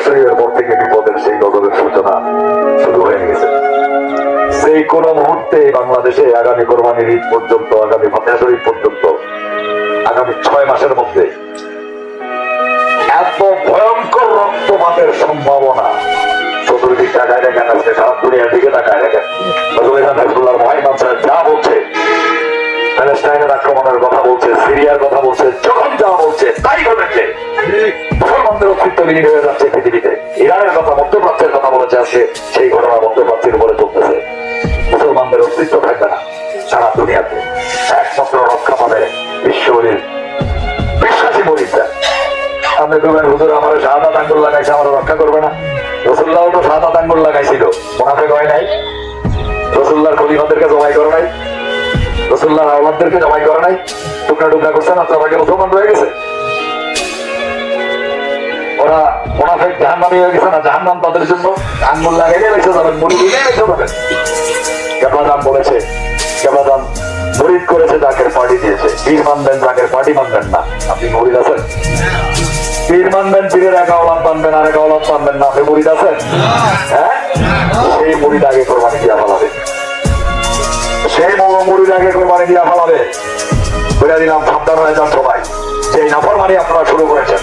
শরীরের পর থেকে বিপদের সেই গজবের সূচনা শুরু হয়ে গেছে। সেই কোন মুহূর্তে বাংলাদেশে আগামী কোরবানির ঈদ পর্যন্ত, আগামী ফাতিহা শরীফ পর্যন্ত, আগামী 6 মাসের মধ্যে এত ভয়ঙ্কর রক্তপাতের সম্ভাবনা চতুর্দিক তাকায় দেখেন, আজকে সারা দুনিয়ার দিকে তাকায় দেখেন। যা বলছে, প্যালেস্টাইনের আক্রমণের কথা বলছে, সিরিয়ার কথা বলছে, যখন যা বলছে তাই ঘটেছে। মুসলমানদের অস্তিত্ব বিলীন হয়ে যাচ্ছে পৃথিবীতে। ইরানের কথা, মধ্যপ্রাচ্যের কথা বলেছে, আজকে সেই ঘটনা মধ্যপ্রাচ্যের উপরে চলতেছে। মুসলমানদের অস্তিত্ব থাকবে না সারা দুনিয়াতে। একমাত্র রক্ষা পাবে বিশ্ববলির বিশ্বাসী মরিদরা। আপনি বলবেন হুজুর আমার শাহাদাত আঙ্গুল লাগাইছে, আমার রক্ষা করবে না? রাসূলুল্লাহ তো শাহাদাত আঙ্গুল লাগাইছিল, মুনাফিক হয় নাই? রাসূলুল্লাহর খলিফাদেরকে জবাই করে নাই? রাসূলুল্লাহর আওলাদদেরকে জবাই করে নাই? টুকরা টুকরা করছে না? সবাইকে মুসলমান হয়ে গেছে। ওরা মুনাফিক জাহান্নামী হয়ে গেছে না? জাহান্নাম তাদের জন্য আঙ্গুল লাগাইলে বেঁচে যাবেন, মুড়ি দিলে বেঁচে যাবেন। কেবলাদান বলেছে, কেবলাদান মুরিদ করেছে যাকে পার্টি দিয়েছে। পীর মানবেন যাকে পার্টি মানবেন না। আপনি মুরিদ আছেন? পীর মানবেন, পীরের এক আওলাদ মানবেন, আর এক আওলাদ মানবেন না। আপনি মুরিদ আছেন? হ্যাঁ, সেই মুরিদ আগে কোরবানি দিয়া ফেলাবে, সেই মুরিদ আগে কোরবানি দিয়া ফেলাবে। বলে দিলাম, সাবধান হয়ে যান সবাই। সেই নাফরমানি আপনারা শুরু করেছেন।